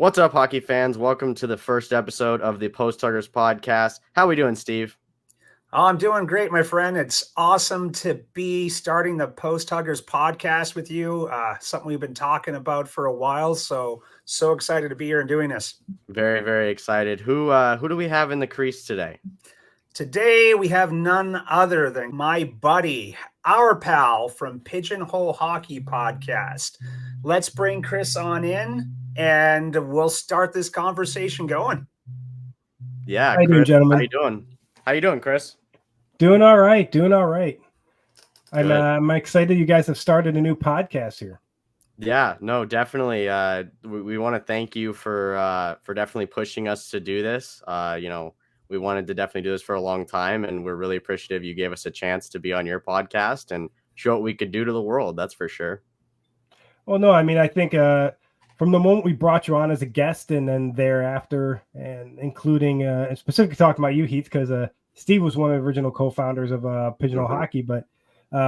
What's up, hockey fans? Welcome to the first episode of the Posthuggerspodcast. How we doing, Steve? Oh, I'm doing great, my friend. It's awesome to be starting the Posthuggerspodcast with you. Something we've been talking about for a while. So excited to be here and doing this. Very, very excited. Who do we have in the crease today? Today we have none other than my buddy, our pal from Pigeonhole Hockey Podcast. Let's bring Chris on in, and we'll start this conversation going. Yeah, how you Chris, doing, gentlemen? How you doing, Chris? Doing all right. I'm excited you guys have started a new podcast here. Yeah, no, definitely. We want to thank you for definitely pushing us to do this. We wanted to definitely do this for a long time, and we're really appreciative you gave us a chance to be on your podcast and show what we could do to the world. That's for sure. Well, no, I mean, I think from the moment we brought you on as a guest and then thereafter, and including and specifically talking about you, Heath, because Steve was one of the original co-founders of Pigeonhole Hockey, but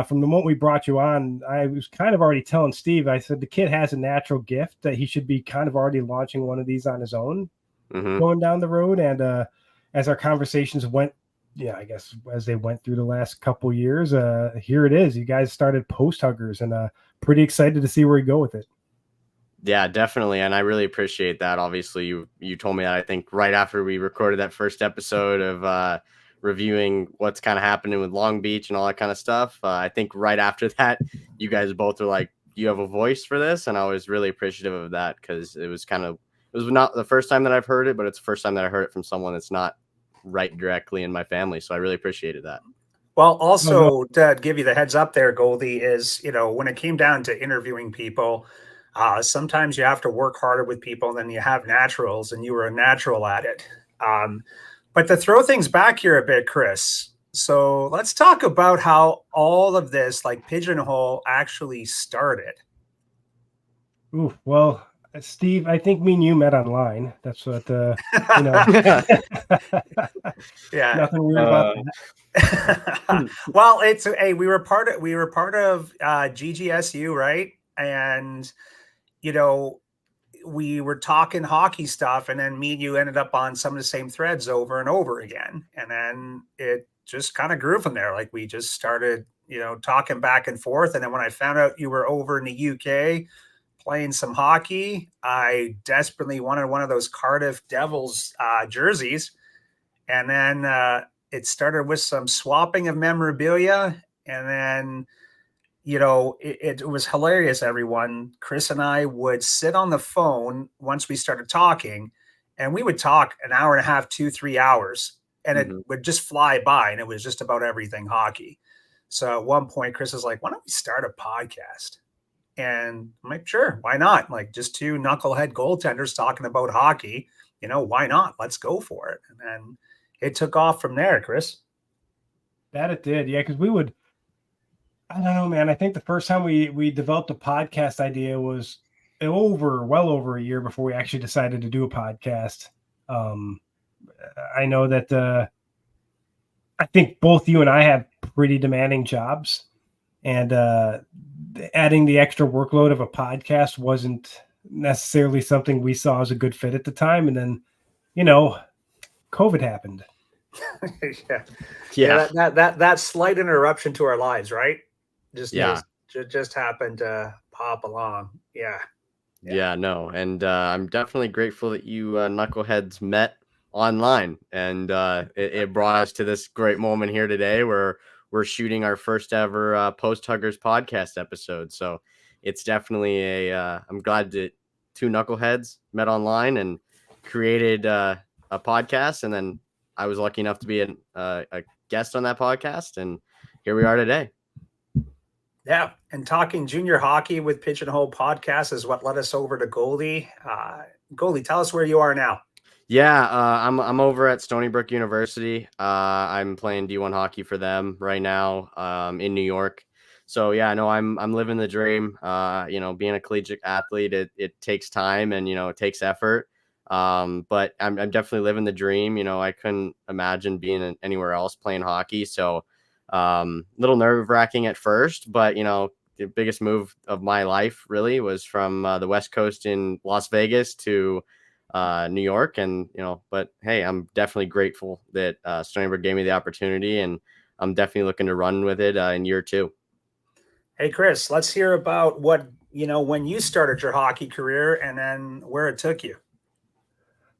from the moment we brought you on, I was kind of already telling Steve, I said the kid has a natural gift that he should be kind of already launching one of these on his own going down the road. And as our conversations went, I guess as they went through the last couple years, here it is. You guys started Posthuggers, and pretty excited to see where you go with it. Yeah, definitely. And I really appreciate that. Obviously, you told me that, I think, right after we recorded that first episode of reviewing what's kind of happening with Long Beach and all that kind of stuff. I think right after that, you guys both were like, you have a voice for this. And I was really appreciative of that because it was not the first time that I've heard it, but it's the first time that I heard it from someone that's not right directly in my family. So I really appreciated that. Well, also to give you the heads up there, Goldie, is, when it came down to interviewing people, sometimes you have to work harder with people than you have naturals, and you were a natural at it. But to throw things back here a bit, Chris, so let's talk about how all of this, like Pigeonhole, actually started. Ooh, well, Steve, I think me and you met online. That's what Yeah, nothing weird about that. Well, we were part of GGSU, right? And we were talking hockey stuff, and then me and you ended up on some of the same threads over and over again, and then it just kind of grew from there. Like we just started talking back and forth, and then when I found out you were over in the UK playing some hockey, I desperately wanted one of those Cardiff Devils jerseys. And then it started with some swapping of memorabilia. And then, it was hilarious, everyone. Chris and I would sit on the phone once we started talking, and we would talk an hour and a half, 2-3 hours, and it would just fly by. And it was just about everything hockey. So at one point, Chris was like, why don't we start a podcast? And I'm like, sure, why not? Like, just two knucklehead goaltenders talking about hockey, why not? Let's go for it. And then it took off from there, Chris. That it did. Yeah, because I don't know, man. I think the first time we developed a podcast idea was well over a year before we actually decided to do a podcast. I know that I think both you and I have pretty demanding jobs, and adding the extra workload of a podcast wasn't necessarily something we saw as a good fit at the time. And then, COVID happened. Yeah. That slight interruption to our lives, right? Just happened to pop along. Yeah, no. And I'm definitely grateful that you knuckleheads met online, and it brought us to this great moment here today where we're shooting our first ever Posthuggerspodcast episode. So it's definitely I'm glad that two knuckleheads met online and created a podcast. And then I was lucky enough to be a guest on that podcast. And here we are today. Yeah. And talking junior hockey with Pigeonhole Podcast is what led us over to Goldie. Goldie, tell us where you are now. Yeah, I'm over at Stony Brook University. I'm playing D1 hockey for them right now in New York. So yeah, no, I'm living the dream. Being a collegiate athlete, it takes time and it takes effort. But I'm definitely living the dream. I couldn't imagine being anywhere else playing hockey. So little nerve wracking at first, but the biggest move of my life really was from the West Coast in Las Vegas to New York. And, but hey, I'm definitely grateful that Stony Brook gave me the opportunity, and I'm definitely looking to run with it in year 2. Hey, Chris, let's hear about what, when you started your hockey career and then where it took you.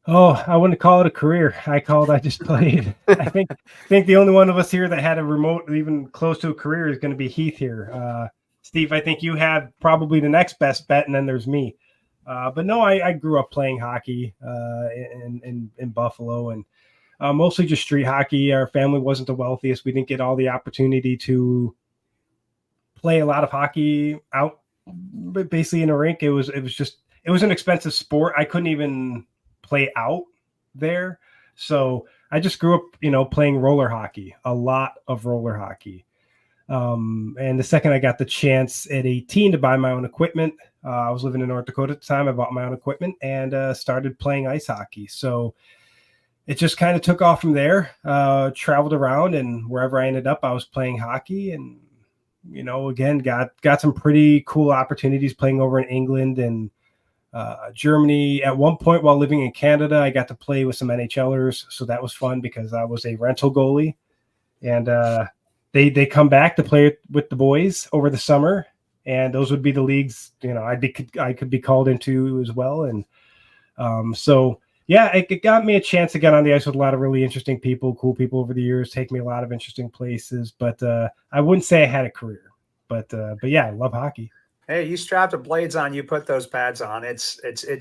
Oh, I wouldn't call it a career. I just played. I think the only one of us here that had a remote, even close to a career, is going to be Heath here. Steve, I think you have probably the next best bet, and then there's me. But no, I grew up playing hockey in Buffalo, and mostly just street hockey. Our family wasn't the wealthiest. We didn't get all the opportunity to play a lot of hockey out, but basically in a rink. It was an expensive sport. I couldn't even play out there. So I just grew up, playing roller hockey, a lot of roller hockey. And the second I got the chance at 18 to buy my own equipment, I was living in North Dakota at the time. I bought my own equipment and started playing ice hockey. So it just kind of took off from there, traveled around, and wherever I ended up, I was playing hockey. And, again, got some pretty cool opportunities playing over in England and Germany. At one point while living in Canada, I got to play with some NHLers. So that was fun because I was a rental goalie. And they come back to play with the boys over the summer. And those would be the leagues, I could be called into as well. And so, yeah, it got me a chance to get on the ice with a lot of really interesting people, cool people over the years, take me a lot of interesting places. But I wouldn't say I had a career. But yeah, I love hockey. Hey, you strap the blades on, you put those pads on. It's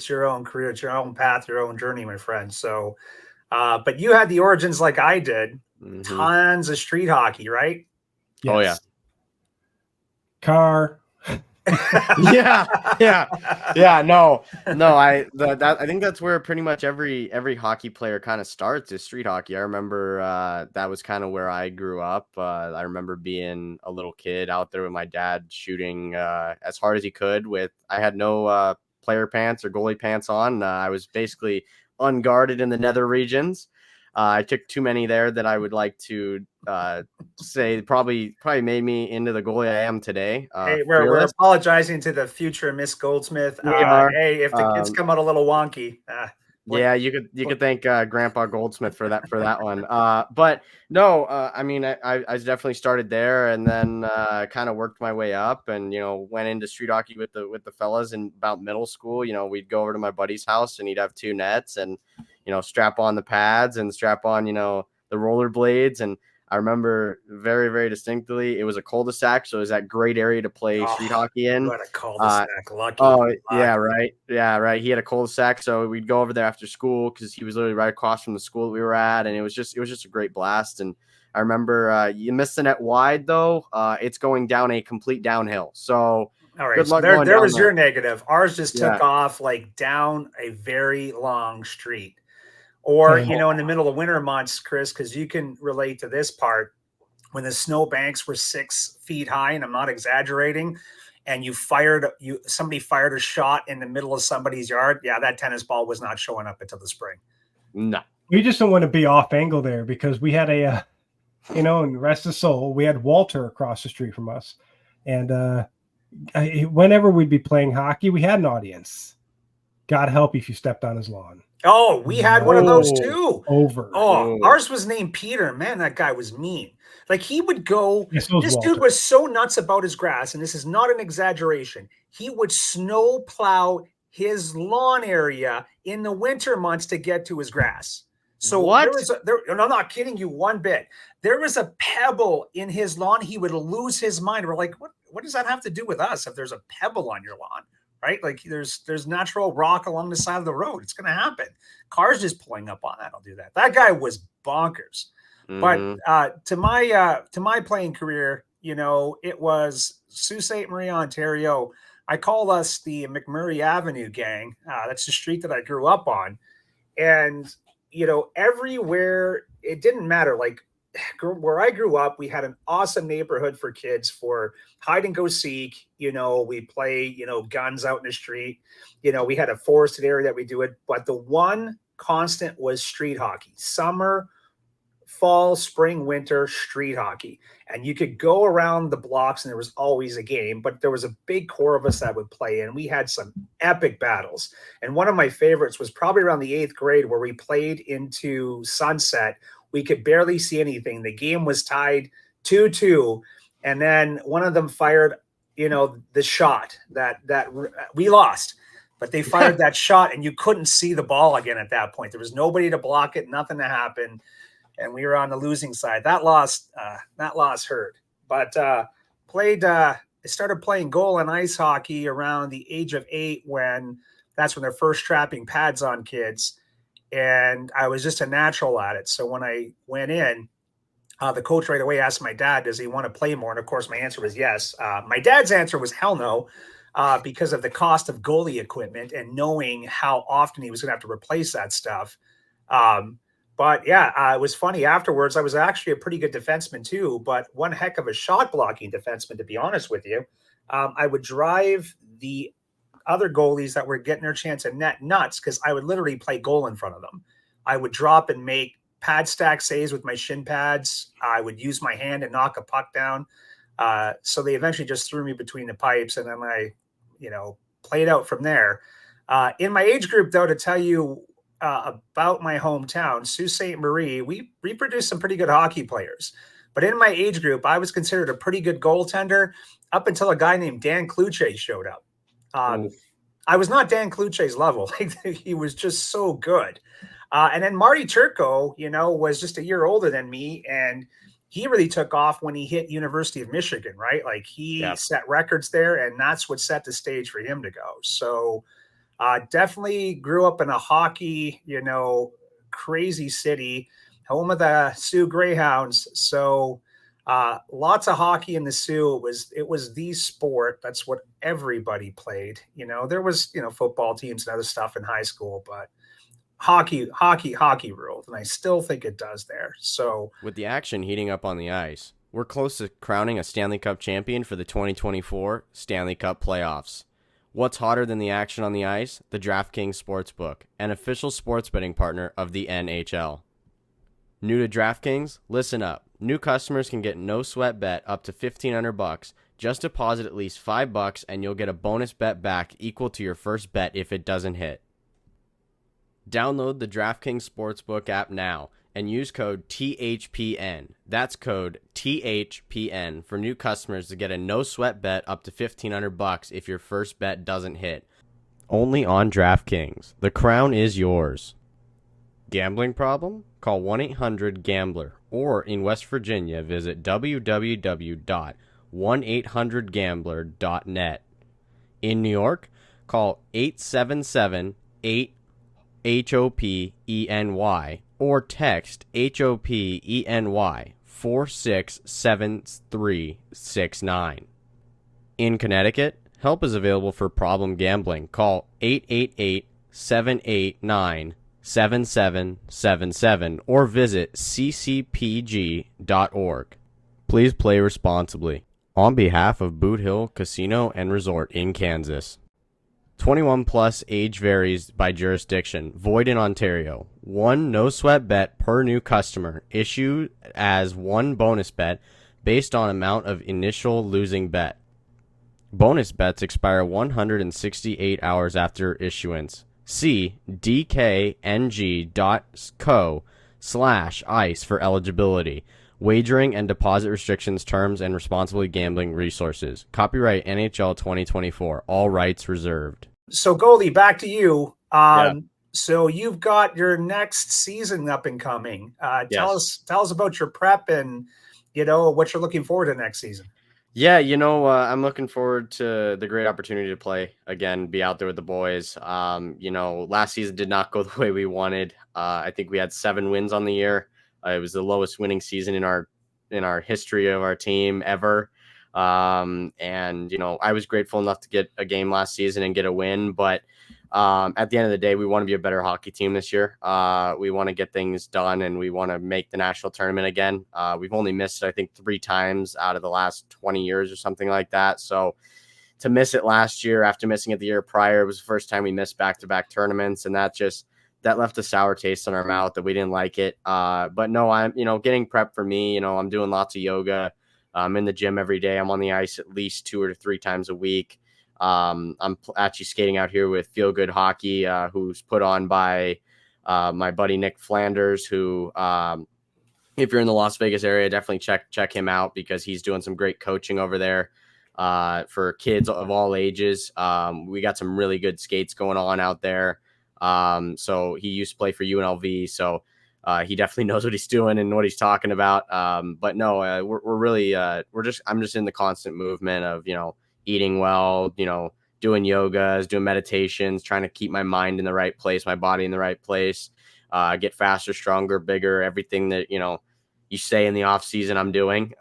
your own career, it's your own path, your own journey, my friend. So, but you had the origins like I did. Mm-hmm. Tons of street hockey, right? Yes. Oh yeah. Car. yeah. No. I think that's where pretty much every hockey player kind of starts, is street hockey. I remember that was kind of where I grew up. I remember being a little kid out there with my dad shooting as hard as he could. I had no player pants or goalie pants on. I was basically unguarded in the nether regions. I took too many there that I would like to say probably made me into the goalie I am today. Hey, we're apologizing to the future Miss Goldsmith. Hey, if the kids come out a little wonky. Yeah, you could thank Grandpa Goldsmith for that one. But no, I mean, I definitely started there, and then kind of worked my way up, and went into street hockey with the fellas in about middle school. We'd go over to my buddy's house, and he'd have 2 nets, and strap on the pads and strap on the roller blades. And I remember very, very distinctly, it was a cul-de-sac, so it was that great area to play street hockey in. What a cul-de-sac, lucky. Oh, yeah, right. Yeah, right. He had a cul-de-sac, so we'd go over there after school because he was literally right across from the school that we were at, and it was just a great blast. And I remember you missed the net wide, though. It's going down a complete downhill. So all right, so there was your negative. Ours just took off like down a very long street. Or, in the middle of winter months, Chris, because you can relate to this part, when the snow banks were 6 feet high, and I'm not exaggerating, and somebody fired a shot in the middle of somebody's yard. Yeah, that tennis ball was not showing up until the spring. No. We just don't want to be off angle there because we had and rest his soul, we had Walter across the street from us. And whenever we'd be playing hockey, we had an audience. God help if you stepped on his lawn. Oh, we had one of those too. Oh, ours was named Peter. Man, that guy was mean. Like he would go. This dude was so nuts about his grass, and this is not an exaggeration. He would snow plow his lawn area in the winter months to get to his grass. So what? I'm not kidding you one bit. There was a pebble in his lawn. He would lose his mind. We're like, what does that have to do with us? If there's a pebble on your lawn? Right? Like there's natural rock along the side of the road. It's going to happen. Cars just pulling up on that. I'll do that. That guy was bonkers. Mm-hmm. But to my playing career, it was Sault Ste. Marie, Ontario. I call us the McMurray Avenue gang. That's the street that I grew up on. And, everywhere, it didn't matter. Like where I grew up, we had an awesome neighborhood for kids for hide and go seek. We play, guns out in the street. We had a forested area that we do it. But the one constant was street hockey. Summer, fall, spring, winter street hockey. And you could go around the blocks and there was always a game, but there was a big core of us that would play, and we had some epic battles. And one of my favorites was probably around the 8th grade, where we played into sunset. We could barely see anything. The game was tied 2-2. And then one of them fired, the shot that we lost, but they fired that shot and you couldn't see the ball again at that point. There was nobody to block it, nothing to happen. And we were on the losing side. That loss hurt. But I started playing goal and ice hockey around the age of 8, that's when they're first strapping pads on kids. And I was just a natural at it. So when I went in, the coach right away asked my dad, does he want to play more? And of course, my answer was yes. My dad's answer was hell no, because of the cost of goalie equipment and knowing how often he was going to have to replace that stuff. But yeah, it was funny afterwards. I was actually a pretty good defenseman too, but one heck of a shot blocking defenseman, to be honest with you. I would drive the other goalies that were getting their chance at net nuts, because I would literally play goal in front of them. I would drop and make pad stack saves with my shin pads. I would use my hand and knock a puck down. So they eventually just threw me between the pipes, and then I, played out from there. In my age group, though, to tell you about my hometown, Sault Ste. Marie, we produced some pretty good hockey players. But in my age group, I was considered a pretty good goaltender up until a guy named Dan Kluche showed up. I was not Dan Kluche's level. He was just so good. And then Marty Turco, was just a year older than me, and he really took off when he hit University of Michigan, right? Like he set records there, and that's what set the stage for him to go. So definitely grew up in a hockey, crazy city, home of the Sioux Greyhounds. So lots of hockey in the Sioux. It was the sport. That's what everybody played. There was, football teams and other stuff in high school, but hockey ruled, and I still think it does there. So with the action heating up on the ice, we're close to crowning a Stanley Cup champion for the 2024 Stanley Cup playoffs. What's hotter than the action on the ice? The DraftKings Sportsbook, an official sports betting partner of the NHL. New to DraftKings? Listen up. New customers can get no sweat bet up to $1,500. Just deposit at least $5 and you'll get a bonus bet back equal to your first bet if it doesn't hit. Download the DraftKings Sportsbook app now and use code THPN. That's code THPN for new customers to get a no sweat bet up to $1,500 if your first bet doesn't hit. Only on DraftKings. The crown is yours. Gambling problem? Call 1-800-GAMBLER, or in West Virginia, visit www.1800gambler.net. In New York, call 877-8-HOPENY or text HOPENY 467369. In Connecticut, help is available for problem gambling. Call 888-789-7777 or visit ccpg.org. Please play responsibly. On behalf of Boot Hill Casino and Resort in Kansas. 21 plus, age varies by jurisdiction. Void in Ontario. One no sweat bet per new customer. Issued as one bonus bet based on amount of initial losing bet. Bonus bets expire 168 hours after issuance. See dkng.co/ice for eligibility. Wagering and deposit restrictions, terms, and responsibly gambling resources. Copyright NHL 2024. All rights reserved. So goalie, back to you. So you've got your next season up and coming. Tell us about your prep and, what you're looking forward to next season. Yeah, I'm looking forward to the great opportunity to play again, be out there with the boys. Last season did not go the way we wanted. I think we had 7 wins on the year. It was the lowest winning season in our history of our team ever. I was grateful enough to get a game last season and get a win. But at the end of the day, we want to be a better hockey team this year. We want to get things done, and we want to make the national tournament again. We've only missed, I think, 3 times out of the last 20 years or something like that. So to miss it last year after missing it the year prior, it was the first time we missed back-to-back tournaments, and that just that left a sour taste in our mouth that we didn't like it. But no, I'm, getting prepped for me. I'm doing lots of yoga. I'm in the gym every day. I'm on the ice at least 2 or 3 times a week. I'm actually skating out here with Feel Good Hockey, who's put on by my buddy Nick Flanders, who, if you're in the Las Vegas area, definitely check him out because he's doing some great coaching over there for kids of all ages. We got some really good skates going on out there. So he used to play for UNLV, so he definitely knows what he's doing and what he's talking about. But no, we're really I'm just in the constant movement of eating well, doing yogas, doing meditations, trying to keep my mind in the right place, my body in the right place, get faster, stronger, bigger, everything that you say in the off season I'm doing.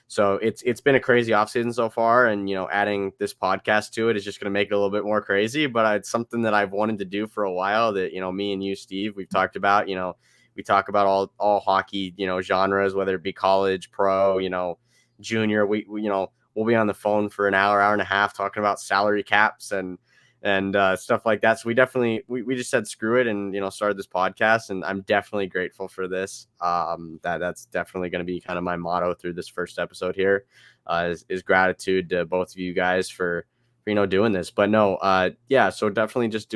So it's been a crazy off season so far, and adding this podcast to it is just going to make it a little bit more crazy. But it's something that I've wanted to do for a while. That me and you, Steve, we've talked about. We talk about all hockey genres, whether it be college, pro, junior. We we'll be on the phone for an hour and a half talking about salary caps and stuff like that. So we definitely we just said screw it and started this podcast, and I'm definitely grateful for this. That's definitely going to be kind of my motto through this first episode here, is gratitude to both of you guys for doing this. But no, so definitely just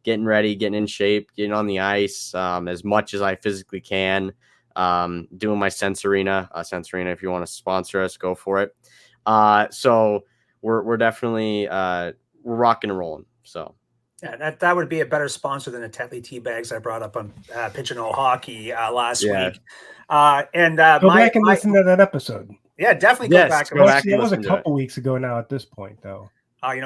getting ready, getting in shape, getting on the ice as much as I physically can, doing my Sense Arena. If you want to sponsor us, go for it. So we're definitely we're rocking and rolling. So yeah, that would be a better sponsor than the Tetley tea bags I brought up on Pigeonhole Hockey last week. Go back and listen to that episode. Yeah, definitely go back. That was a couple weeks ago now at this point, though.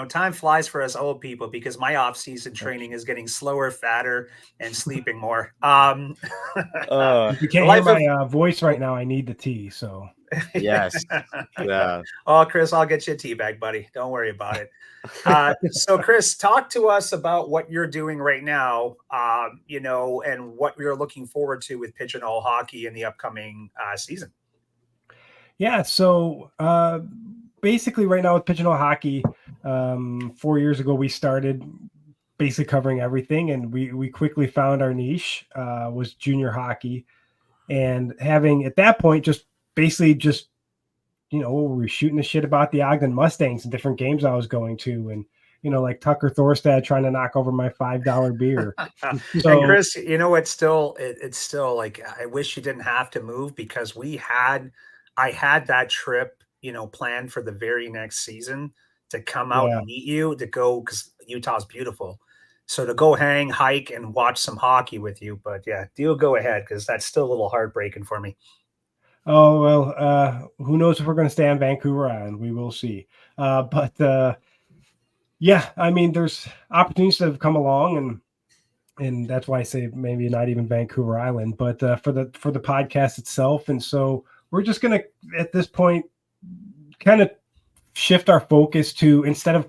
Time flies for us old people because my off-season training is getting slower, fatter, and sleeping more. If you can't hear my voice right now, I need the tea. So yes, yeah. Oh, Chris, I'll get you a tea bag, buddy. Don't worry about it. So, Chris, talk to us about what you're doing right now. And what you're looking forward to with Pigeonhole Hockey in the upcoming season. Yeah. So, basically, right now with Pigeonhole Hockey, 4 years ago we started basically covering everything, and we quickly found our niche was junior hockey, and having at that point just we were shooting the shit about the Ogden Mustangs and different games I was going to, and like Tucker Thorstad trying to knock over my $5 beer. So, and Chris, it's still like I wish you didn't have to move because I had that trip planned for the very next season to come out and meet you, to go, because Utah's beautiful. So to go hike and watch some hockey with you. But yeah, go ahead, because that's still a little heartbreaking for me. Oh, well, who knows if we're going to stay on Vancouver Island? We will see. But yeah, I mean, there's opportunities that have come along, and that's why I say maybe not even Vancouver Island, but for the podcast itself. And so we're just going to, at this point, kind of shift our focus to, instead of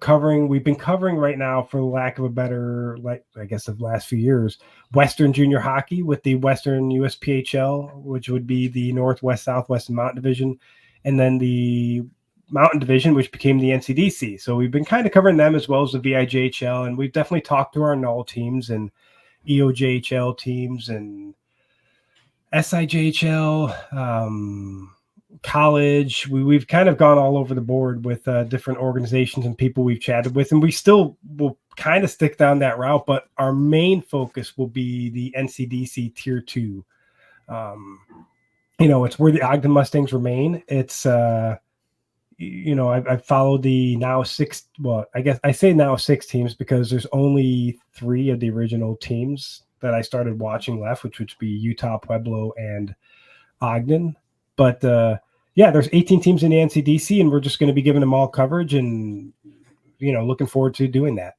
we've been covering right now, for lack of a better, I guess of the last few years, Western junior hockey with the Western USPHL, which would be the Northwest, Southwest, and Mountain Division, and then the Mountain Division, which became the NCDC. So we've been kind of covering them as well as the VIJHL, and we've definitely talked to our null teams and EOJHL teams and SIJHL, college. We've kind of gone all over the board with different organizations and people we've chatted with, and we still will kind of stick down that route, but our main focus will be the NCDC Tier 2. It's where the Ogden Mustangs remain. It's I've followed the now 6, well, I guess I say now 6 teams because there's only 3 of the original teams that I started watching left, which would be Utah, Pueblo, and Ogden. But there's 18 teams in the NCDC, and we're just going to be giving them all coverage, and looking forward to doing that.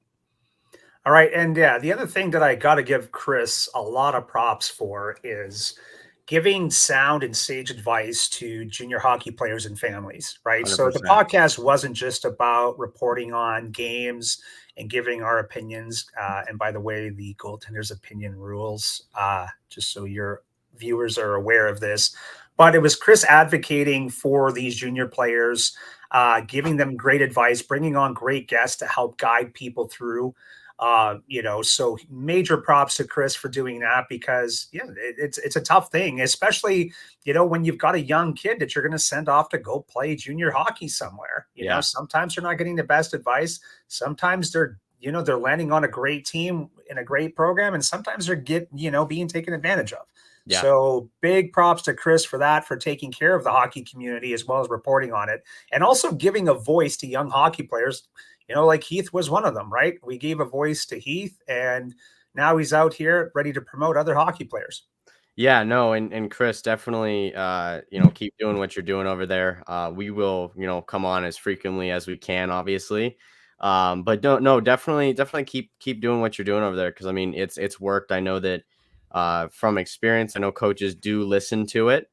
All right, and the other thing that I got to give Chris a lot of props for is giving sound and sage advice to junior hockey players and families, right? 100%. So the podcast wasn't just about reporting on games and giving our opinions. And by the way, the goaltender's opinion rules, just so your viewers are aware of this. But it was Chris advocating for these junior players, giving them great advice, bringing on great guests to help guide people through. So major props to Chris for doing that, because it's a tough thing, especially, when you've got a young kid that you're going to send off to go play junior hockey somewhere. Sometimes they're not getting the best advice. Sometimes they're landing on a great team in a great program, and sometimes they're being taken advantage of. Yeah. So big props to Chris for that, for taking care of the hockey community as well as reporting on it, and also giving a voice to young hockey players. Like Heath was one of them, right? We gave a voice to Heath, and now he's out here ready to promote other hockey players. Yeah, no, and Chris, definitely, keep doing what you're doing over there. We will, come on as frequently as we can, obviously. But no, definitely keep doing what you're doing over there, because I mean, it's worked. I know that from experience, I know coaches do listen to it.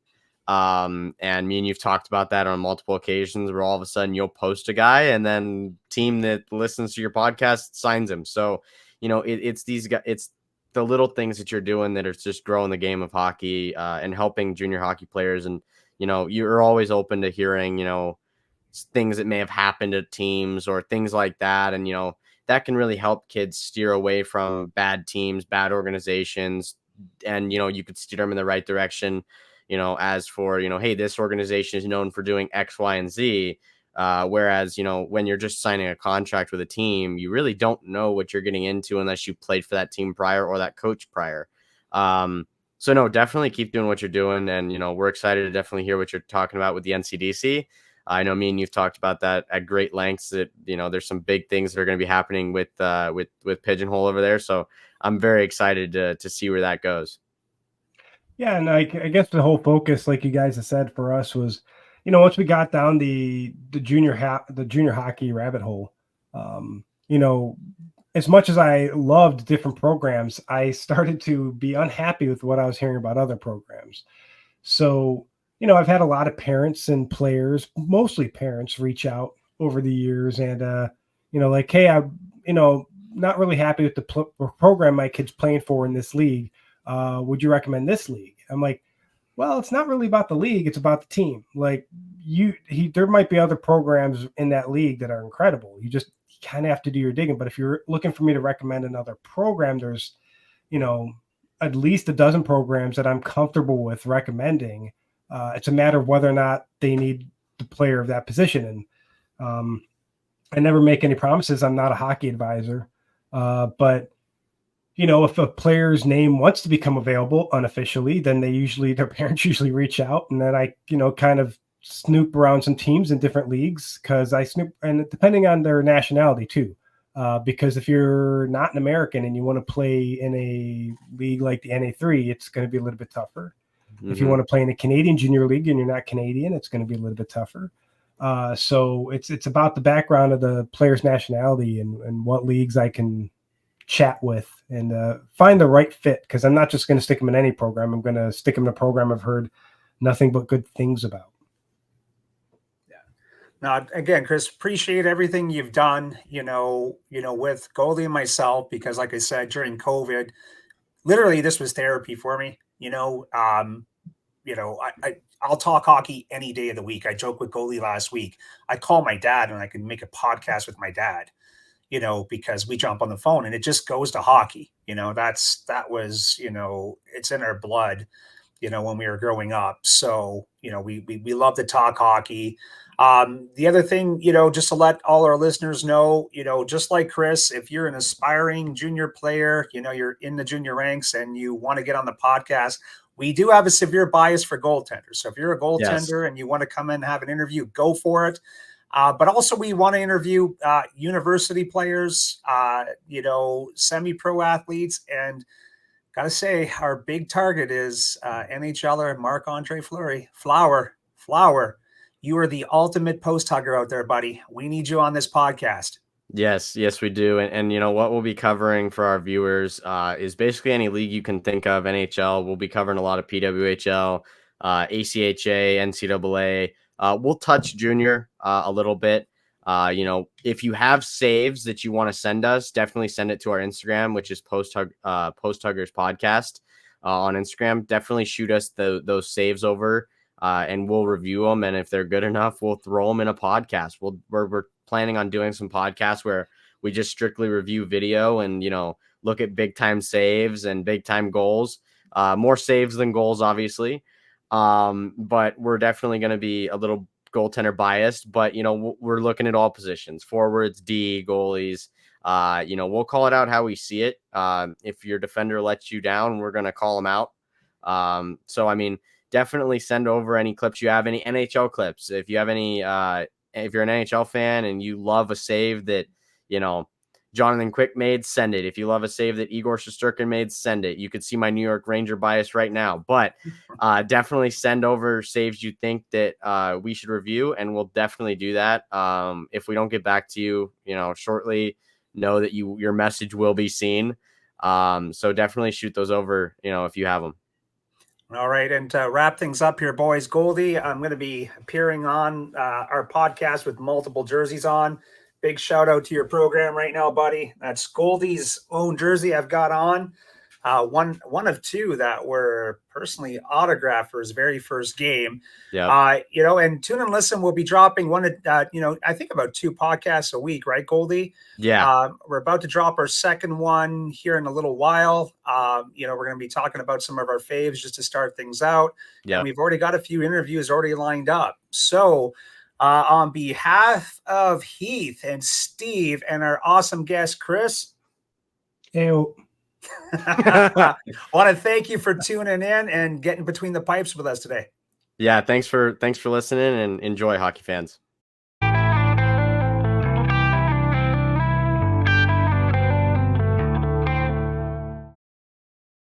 And me and you've talked about that on multiple occasions, where all of a sudden you'll post a guy and then team that listens to your podcast signs him. So, it's these guys, it's the little things that you're doing that are just growing the game of hockey, and helping junior hockey players. And, you're always open to hearing, things that may have happened at teams or things like that. And, that can really help kids steer away from bad teams, bad organizations. And, you could steer them in the right direction. As for, hey, this organization is known for doing X, Y, and Z. Whereas, when you're just signing a contract with a team, you really don't know what you're getting into unless you played for that team prior or that coach prior. So no, definitely keep doing what you're doing. And, we're excited to definitely hear what you're talking about with the NCDC. I know me and you've talked about that at great lengths, that, there's some big things that are going to be happening with Pigeonhole over there. So I'm very excited to see where that goes. Yeah, and I guess the whole focus, like you guys have said, for us was, once we got down the junior hockey rabbit hole, as much as I loved different programs, I started to be unhappy with what I was hearing about other programs. So, I've had a lot of parents and players, mostly parents, reach out over the years, and like, hey, not really happy with the program my kid's playing for in this league. Would you recommend this league? I'm like, well, it's not really about the league. It's about the team. Like there might be other programs in that league that are incredible. You kind of have to do your digging. But if you're looking for me to recommend another program, there's, at least a dozen programs that I'm comfortable with recommending. It's a matter of whether or not they need the player of that position. And I never make any promises. I'm not a hockey advisor, but if a player's name wants to become available unofficially, then their parents usually reach out, and then I, kind of snoop around some teams in different leagues, because I snoop, and depending on their nationality too, because if you're not an American and you want to play in a league like the NA3, it's going to be a little bit tougher. Mm-hmm. If you want to play in a Canadian junior league and you're not Canadian, it's going to be a little bit tougher. So it's about the background of the player's nationality and what leagues I can chat with and find the right fit, because I'm not just going to stick them in any program. I'm going to stick them in a program I've heard nothing but good things about. Yeah. Now, again, Chris, appreciate everything you've done, with Goldie and myself, because like I said, during COVID, literally this was therapy for me. I'll talk hockey any day of the week. I joked with Goldie last week. I call my dad and I can make a podcast with my dad, because we jump on the phone and it just goes to hockey. That was, it's in our blood, when we were growing up. So, we love to talk hockey. The other thing, just to let all our listeners know, just like Chris, if you're an aspiring junior player, you're in the junior ranks and you want to get on the podcast, we do have a severe bias for goaltenders. So if you're a goaltender and you want to come in and have an interview, go for it. But also we want to interview university players, semi-pro athletes. And got to say, our big target is NHLer Marc-Andre Fleury. Flower, you are the ultimate post hugger out there, buddy. We need you on this podcast. Yes, we do. And what we'll be covering for our viewers is basically any league you can think of. NHL, we'll be covering a lot of PWHL, ACHA, NCAA. We'll touch junior a little bit. If you have saves that you want to send us, definitely send it to our Instagram, which is Posthuggerspodcast on Instagram. Definitely shoot us those saves over, and we'll review them. And if they're good enough, we'll throw them in a podcast. We're planning on doing some podcasts where We just strictly review video and, look at big time saves and big time goals. More saves than goals, obviously. But we're definitely going to be a little goaltender biased, but, we're looking at all positions, forwards, D, goalies. We'll call it out how we see it. If your defender lets you down, we're going to call them out. So, I mean, definitely send over any clips you have, any NHL clips. If you have any, if you're an NHL fan and you love a save that, Jonathan Quick made, send it. If you love a save that Igor Shesterkin made, send it. You could see my New York Ranger bias right now, but definitely send over saves you think that we should review, and we'll definitely do that. If we don't get back to you, shortly, know that your message will be seen. So definitely shoot those over, if you have them. All right. And to wrap things up here, boys, Goldie, I'm going to be appearing on our podcast with multiple jerseys on. Big shout out to your program right now, buddy. That's Goldie's own jersey I've got on. One of two that were personally autographed for his very first game. Yeah. And Tune and Listen will be dropping I think about 2 podcasts a week, right, Goldie? Yeah. We're about to drop our second one here in a little while. We're going to be talking about some of our faves just to start things out. Yeah. And we've already got a few interviews already lined up. So on behalf of Heath and Steve and our awesome guest, Chris. Ew. I want to thank you for tuning in and getting between the pipes with us today. Yeah, thanks for listening, and enjoy, hockey fans.